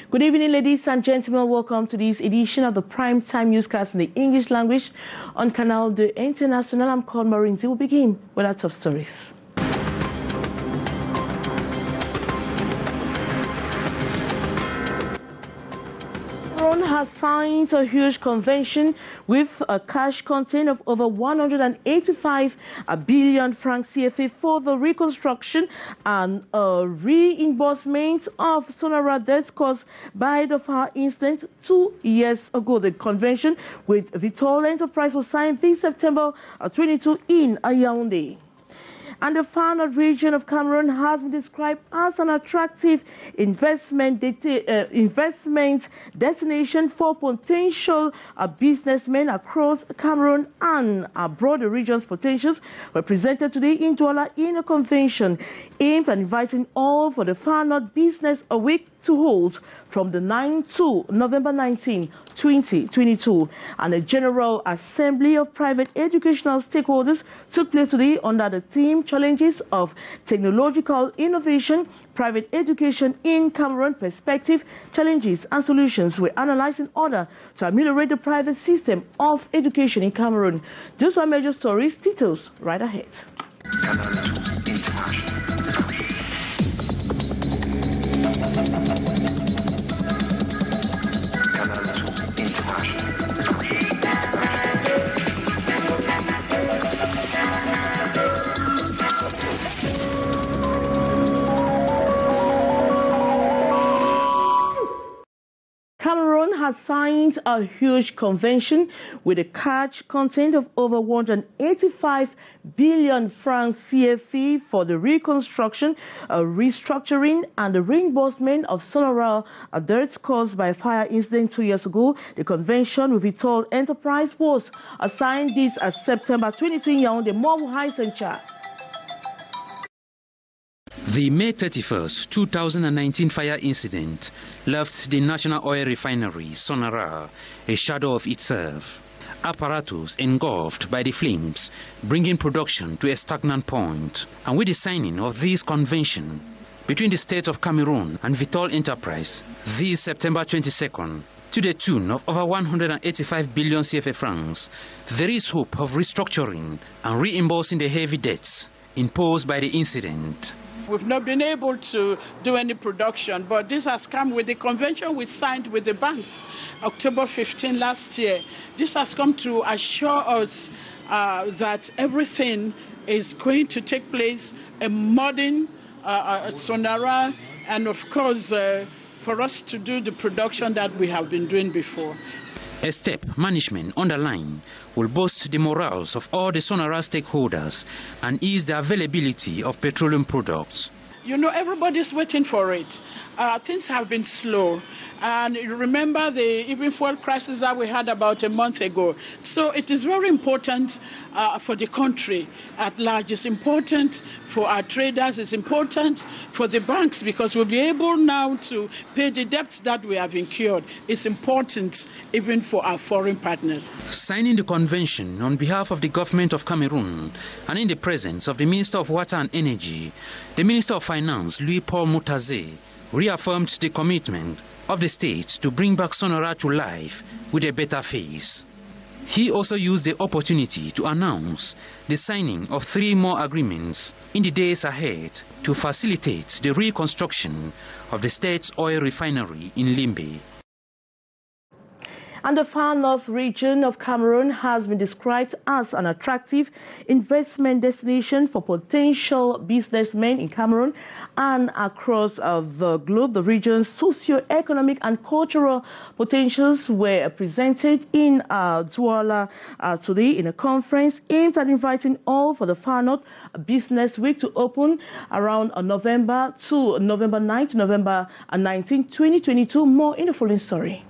Good evening, ladies and gentlemen. Welcome to this edition of the Primetime Newscast in the English language on Canal International. I'm called Maureen. We'll begin with our top stories. Cameroon has signed a huge convention with a cash content of over 185 billion francs CFA for the reconstruction and reimbursement of sonora deaths caused by the fire incident 2 years ago. The convention with Vitol Enterprise was signed this September 22 in Yaoundé. And the far north region of Cameroon has been described as an attractive investment destination for potential businessmen across Cameroon and abroad. The region's potentials were presented today in Douala in a convention aimed at inviting all for the Far North Business Week to hold from the 9th to November 19, 2022. And a General Assembly of Private Educational Stakeholders took place today under the theme Challenges of Technological Innovation, Private Education in Cameroon, Perspective, Challenges and Solutions were analyzed in order to ameliorate the private system of education in Cameroon. Those are major stories. Details right ahead. Cameroon has signed a huge convention with a cash content of over 185 billion francs CFA for the reconstruction, restructuring and the reimbursement of sonora deaths caused by a fire incident 2 years ago. The convention with Vitol Enterprise was signed this September 22 in Yaoundé. More High Sencha. The May 31st, 2019 fire incident left the national oil refinery, Sonara, a shadow of itself. Apparatus engulfed by the flames, bringing production to a stagnant point. And with the signing of this convention between the state of Cameroon and Vitol Enterprise, this September 22nd, to the tune of over 185 billion CFA francs, there is hope of restructuring and reimbursing the heavy debts imposed by the incident. We've not been able to do any production, but this has come with the convention we signed with the banks October 15 last year. This has come to assure us that everything is going to take place, a modern sonora, and of course for us to do the production that we have been doing before. A step management underlined will boost the morals of all the sonora stakeholders and ease the availability of petroleum products. You know, everybody's waiting for it. Things have been slow. And you remember the even fuel crisis that we had about a month ago. So it is very important for the country at large. It's important for our traders. It's important for the banks because we'll be able now to pay the debts that we have incurred. It's important even for our foreign partners. Signing the convention on behalf of the government of Cameroon and in the presence of the Minister of Water and Energy, the Minister of Finance, Louis-Paul Moutaze, reaffirmed the commitment of the state to bring back Sonora to life with a better face. He also used the opportunity to announce the signing of 3 more agreements in the days ahead to facilitate the reconstruction of the state's oil refinery in Limbe. And the far north region of Cameroon has been described as an attractive investment destination for potential businessmen in Cameroon and across the globe. The region's socio-economic and cultural potentials were presented in Douala today in a conference aimed at inviting all for the Far North Business Week to open around November 9 to November 19, 2022. More in the following story.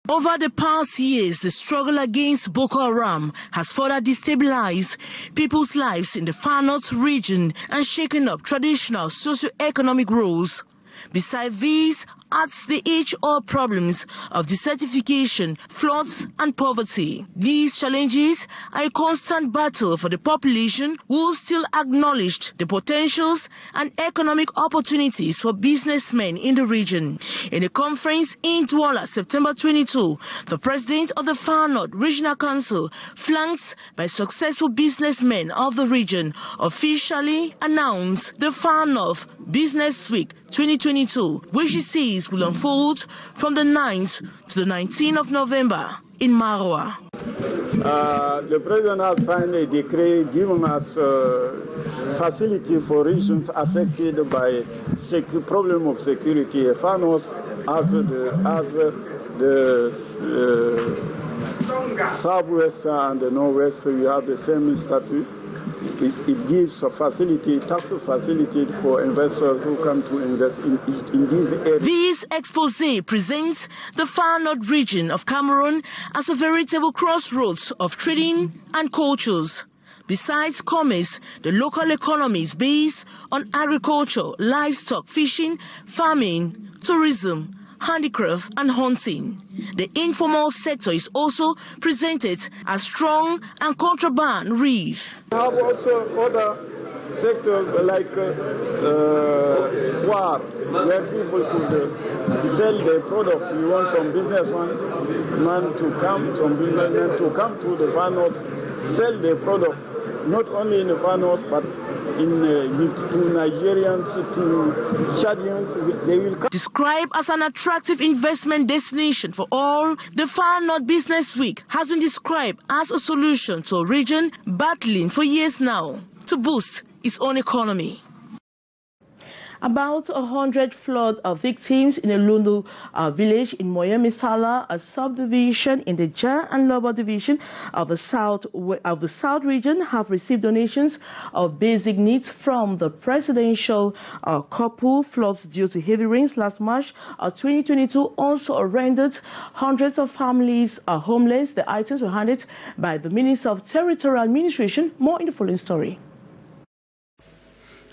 Over the past years, the struggle against Boko Haram has further destabilized people's lives in the Far North region and shaken up traditional socio-economic roles. Beside these, adds the age-old problems of desertification, floods, and poverty. These challenges are a constant battle for the population who still acknowledged the potentials and economic opportunities for businessmen in the region. In a conference in Douala, September 22, the president of the Far North Regional Council, flanked by successful businessmen of the region, officially announced the Far North Business Week 2022, which he says will unfold from the 9th to the 19th of November in Marwa. The President has signed a decree giving us facility for regions affected by problem of security. Far North as the Southwest and the Northwest, we have the same statute. It gives a facility, tax facility for investors who come to invest in these areas. This expose presents the Far North region of Cameroon as a veritable crossroads of trading and cultures. Besides commerce, the local economy is based on agriculture, livestock, fishing, farming, tourism, handicraft, and hunting. The informal sector is also presented as strong and contraband reef. We have also other sectors like swar, where people could sell their product. You want some businessmen to come to the Far North, sell their product, not only in the Far North, but to Nigerians, to Chadians, they will come. Described as an attractive investment destination for all, the Far North Business Week has been described as a solution to a region battling for years now to boost its own economy. About 100 flood victims in a Lundu village in Moyamisala, a subdivision in the Ja and Lobo division of the South region, have received donations of basic needs from the presidential couple. Floods due to heavy rains last March 2022 also rendered hundreds of families homeless. The items were handed by the Minister of Territorial Administration. More in the following story.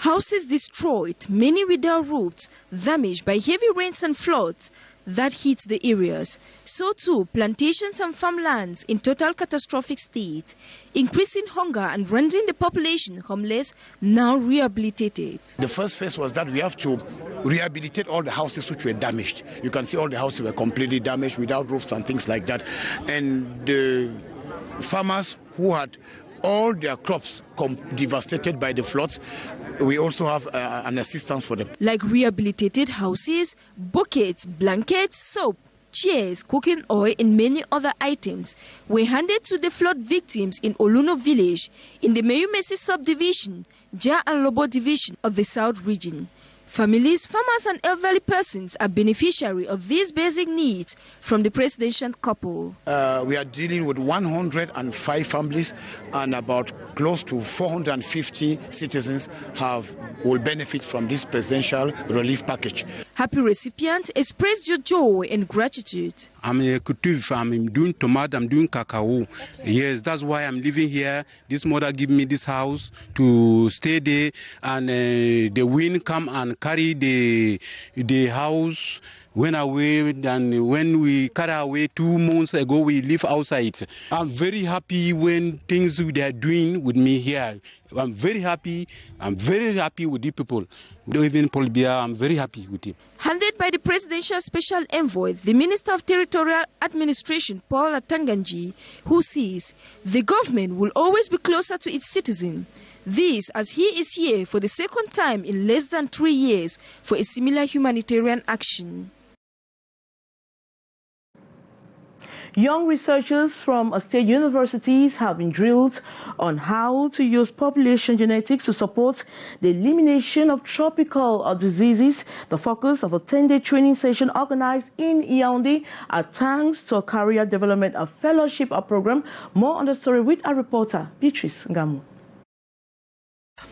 Houses destroyed, many without roofs, damaged by heavy rains and floods that hit the areas. So too, plantations and farmlands in total catastrophic state, increasing hunger and rendering the population homeless, now rehabilitated. The first phase was that we have to rehabilitate all the houses which were damaged. You can see all the houses were completely damaged without roofs and things like that. And the farmers who had all their crops devastated by the floods, we also have an assistance for them. Like rehabilitated houses, buckets, blankets, soap, chairs, cooking oil and many other items were handed to the flood victims in Oluno village in the Meyumesi subdivision, Ja and Lobo division of the South region. Families, farmers and elderly persons are beneficiary of these basic needs from the presidential couple. We are dealing with 105 families and about close to 450 citizens will benefit from this presidential relief package. Happy recipients expressed your joy and gratitude. I'm a cultive, I'm doing tomato, I'm doing cacao. Yes, that's why I'm living here. This mother gave me this house to stay there, and the wind come and carry the house went away, and when we carry away 2 months ago, we live outside. I'm very happy when things they are doing with me here. I'm very happy. I'm very happy with the people. Even Paul Biya, I'm very happy with him. Handed by the Presidential Special Envoy, the Minister of Territorial Administration, Paul Atanganji, who says the government will always be closer to its citizen. This as he is here for the second time in less than 3 years for a similar humanitarian action. Young researchers from state universities have been drilled on how to use population genetics to support the elimination of tropical diseases. The focus of a 10-day training session organized in Yaoundé thanks to a career development fellowship program. More on the story with our reporter, Beatrice Ngamu.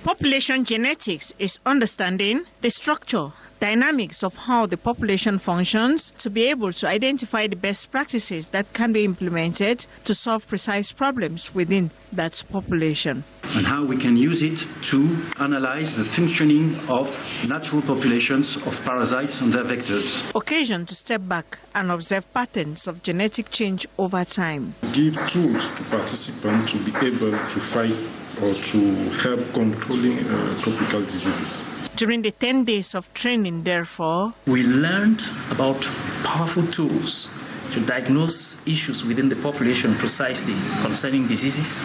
Population genetics is understanding the structure, dynamics of how the population functions to be able to identify the best practices that can be implemented to solve precise problems within that population. And how we can use it to analyze the functioning of natural populations of parasites and their vectors. Occasion to step back and observe patterns of genetic change over time. Give tools to participants to be able to fight or to help controlling tropical diseases. During the 10 days of training, therefore, we learned about powerful tools to diagnose issues within the population precisely concerning diseases.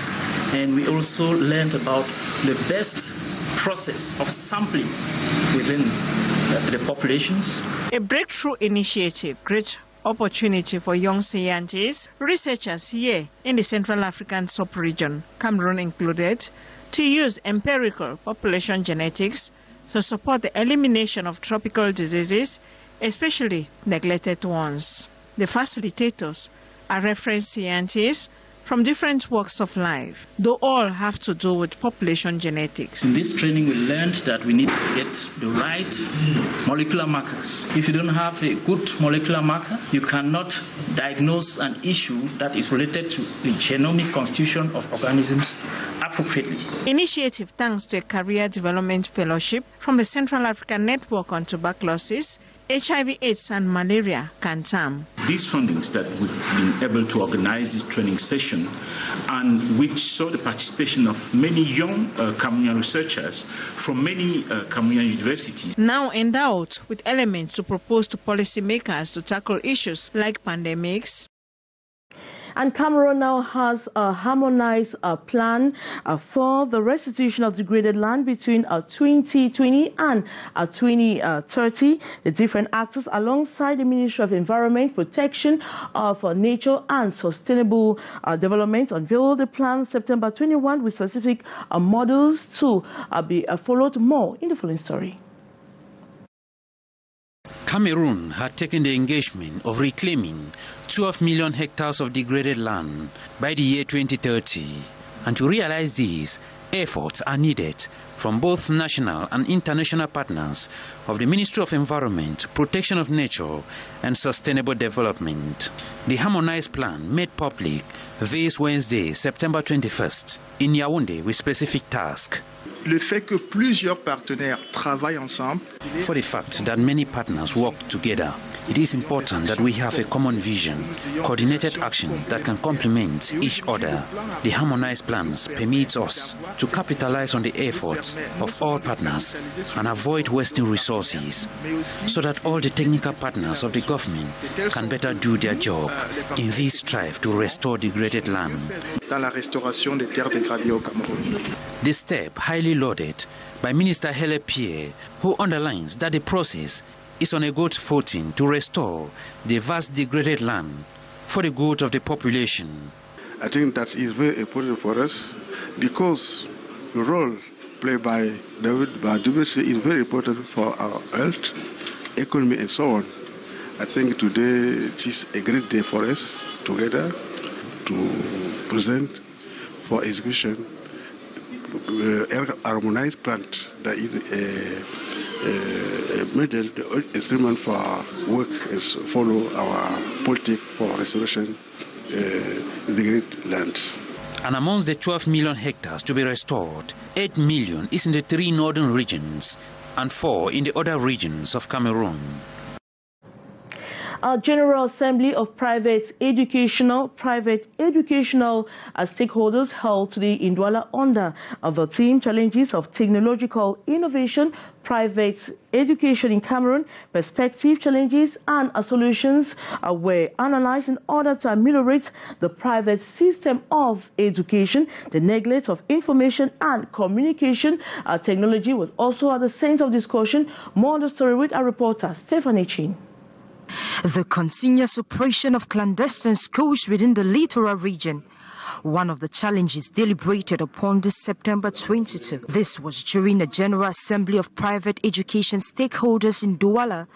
And we also learned about the best process of sampling within the populations. A breakthrough initiative, great opportunity for young scientists, researchers here in the Central African sub-region, Cameroon included, to use empirical population genetics to support the elimination of tropical diseases, especially neglected ones. The facilitators are reference scientists from different walks of life, though all have to do with population genetics. In this training, we learned that we need to get the right molecular markers. If you don't have a good molecular marker, you cannot diagnose an issue that is related to the genomic constitution of organisms appropriately. Initiative thanks to a career development fellowship from the Central African Network on Tuberculosis, HIV/AIDS and Malaria, CANTAM. These fundings that we've been able to organize this training session, and which saw the participation of many young Cameroonian researchers from many Cameroonian universities. Now endowed with elements to propose to policymakers to tackle issues like pandemics. And Cameroon now has a harmonized plan for the restitution of degraded land between 2020 and 2030. The different actors alongside the Ministry of Environment, Protection of Nature and Sustainable Development unveiled the plan September 21 with specific models to be followed. More in the following story. Cameroon had taken the engagement of reclaiming 12 million hectares of degraded land by the year 2030. And to realize these, efforts are needed from both national and international partners of the Ministry of Environment, Protection of Nature and Sustainable Development. The Harmonized Plan made public this Wednesday, September 21st, in Yaoundé with specific tasks. Le fait que plusieurs partenaires travaillent ensemble. For the fact that many partners work together, it is important that we have a common vision, coordinated actions that can complement each other. The harmonized plans permits us to capitalize on the efforts of all partners and avoid wasting resources, so that all the technical partners of the government can better do their job in this strive to restore degraded land. Dans la restauration des terres dégradées au Cameroun. This step, highly lauded by Minister Hele Pierre, who underlines that the process is on a good footing to restore the vast degraded land for the good of the population. I think that is very important for us because the role played by biodiversity is very important for our health, economy and so on. I think today it is a great day for us together to present for execution harmonized plan that is a model, the instrument for work is follow our policy for restoration degraded lands. And amongst the 12 million hectares to be restored, 8 million is in the 3 northern regions and 4 in the other regions of Cameroon. General Assembly of Private Educational Stakeholders held today in Douala under the theme Challenges of Technological Innovation, Private Education in Cameroon, Perspective, Challenges and Solutions were analyzed in order to ameliorate the private system of education. The neglect of information and communication technology was also at the center of discussion. More on the story with our reporter, Stephanie Chin. The continuous operation of clandestine schools within the littoral region, one of the challenges deliberated upon this September 22. This was during a General Assembly of Private Education Stakeholders in Douala,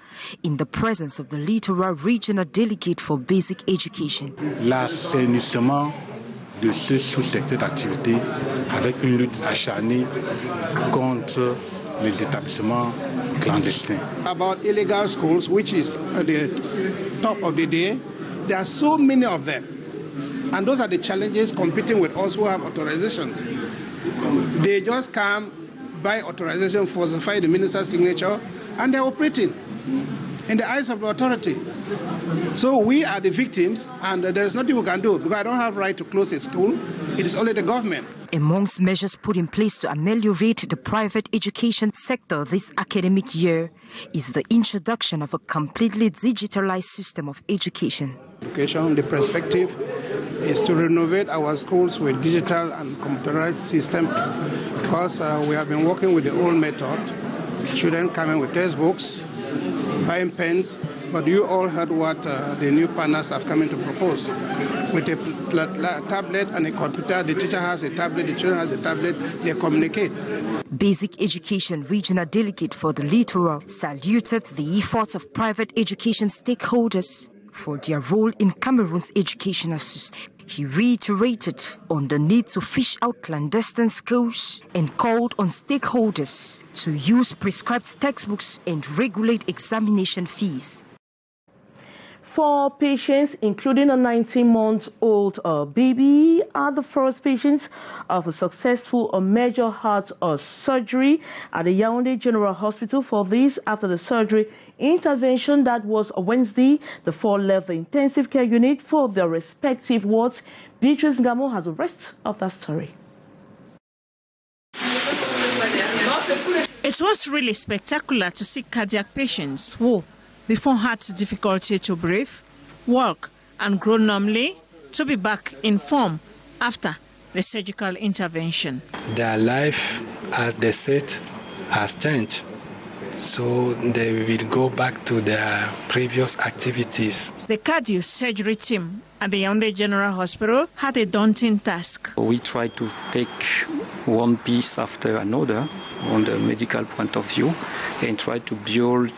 in the presence of the Littoral Regional Delegate for Basic Education. L'assainissement de ce sous-secteur d'activité avec une lutte acharnée contre les établissements clandestins. About illegal schools, which is at the top of the day, there are so many of them. And those are the challenges competing with us who have authorizations. They just come, buy authorization, falsify the minister's signature, and they're operating in the eyes of the authority. So we are the victims, and there is nothing we can do, because I don't have right to close a school. It is only the government. Amongst measures put in place to ameliorate the private education sector this academic year is the introduction of a completely digitalized system of education. The perspective is to renovate our schools with digital and computerized system, because we have been working with the old method. Children coming with textbooks, buying pens, but you all heard what the new partners have come in to propose. With a tablet and a computer, the teacher has a tablet, the children has a tablet, they communicate. Basic Education Regional Delegate for the Littoral saluted the efforts of private education stakeholders for their role in Cameroon's educational system. He reiterated on the need to fish out clandestine schools and called on stakeholders to use prescribed textbooks and regulate examination fees. 4 patients, including a 19-month-old baby, are the first patients of a successful major heart surgery at the Yaoundé General Hospital. For this, after the surgery intervention that was Wednesday, the 4 left the intensive care unit for their respective wards. Beatrice Ngamo has the rest of that story. It was really spectacular to see cardiac patients who, before had difficulty to breathe, walk, and grow normally, to be back in form after the surgical intervention. Their life, as they said, has changed. So they will go back to their previous activities. The cardio surgery team at the Yaoundé General Hospital had a daunting task. We try to take one piece after another on the medical point of view and try to build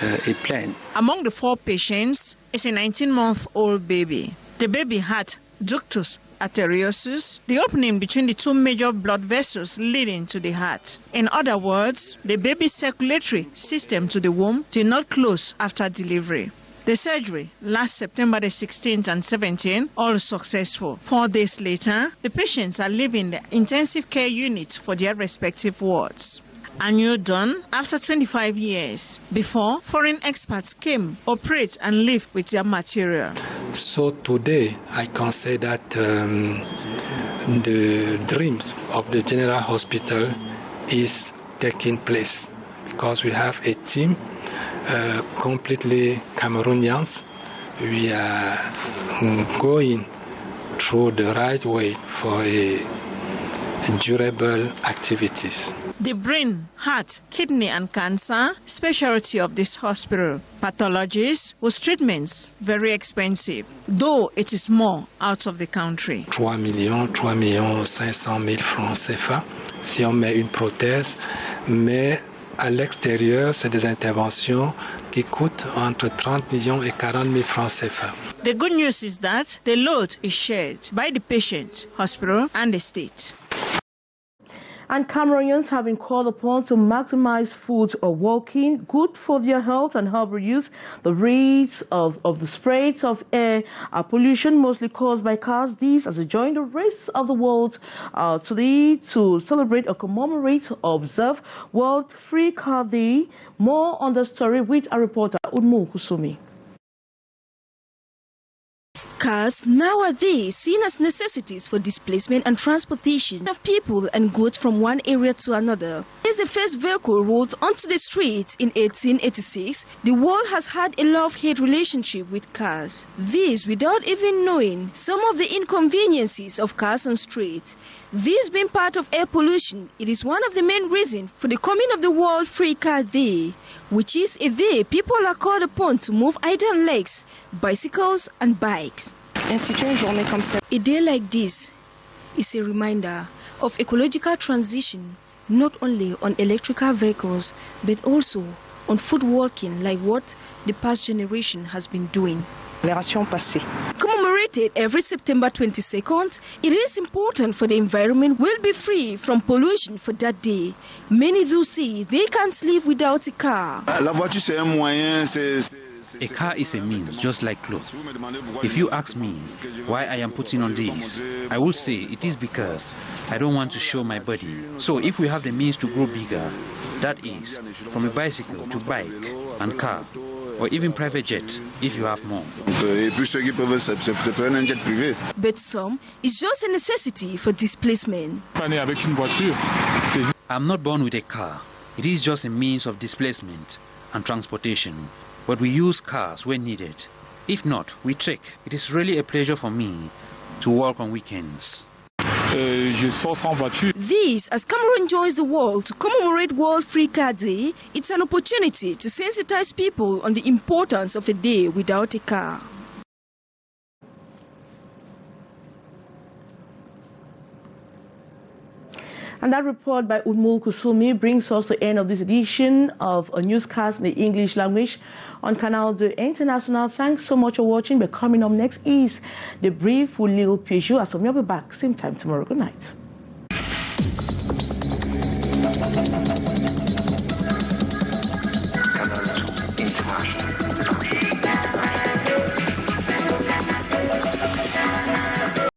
a plan. Among the 4 patients is a 19-month-old baby. The baby had ductus arteriosus, the opening between the 2 major blood vessels leading to the heart. In other words, the baby's circulatory system to the womb did not close after delivery. The surgery last September the 16th and 17th, all successful. 4 days later, the patients are leaving the intensive care units for their respective wards. A new dawn after 25 years, before foreign experts came, operate and live with their material. So today I can say that the dreams of the General Hospital is taking place, because we have a team completely Cameroonians. We are going through the right way for a durable activities. The brain, heart, kidney and cancer specialty of this hospital. Pathologies whose treatments very expensive, though it is more out of the country. 3 500 000 francs CFA si on met une prothèse, mais à l'extérieur, c'est des interventions qui coûtent entre 30 millions et 40 000 francs CFA. The good news is that the load is shared by the patient, hospital and the state. And Cameroonians have been called upon to maximize food or walking, good for their health, and help reduce the rates of the spread of air pollution, mostly caused by cars. These as they join the rest of the world today to celebrate or commemorate or observe World Free Car Day. More on the story with our reporter, Udmu Kusumi. Cars nowadays seen as necessities for displacement and transportation of people and goods from one area to another. Since the first vehicle rolled onto the streets in 1886, the world has had a love-hate relationship with cars. This without even knowing some of the inconveniences of cars on streets. This being part of air pollution, it is one of the main reasons for the coming of the World Free Car Day, which is a day people are called upon to move either on legs, bicycles and bikes. A day like this is a reminder of ecological transition, not only on electrical vehicles, but also on foot walking like what the past generation has been doing. Commemorating commemorated every September 22nd, it is important for the environment will be free from pollution for that day. Many do say they can't live without a car. A car is a means, just like clothes. If you ask me why I am putting on this, I will say it is because I don't want to show my body. So if we have the means to grow bigger, that is, from a bicycle to bike and car, or even private jet, if you have more. But some, it's just a necessity for displacement. I'm not born with a car. It is just a means of displacement and transportation. But we use cars when needed. If not, we trek. It is really a pleasure for me to work on weekends. This, as Cameroon joins the world to commemorate World Free Car Day, it's an opportunity to sensitize people on the importance of a day without a car. And that report by Udmul Kusumi brings us to the end of this edition of a newscast in the English language on Canal International. Thanks so much for watching. But coming up next is the brief with Lil Peugeot. As we'll be back same time tomorrow. Good night.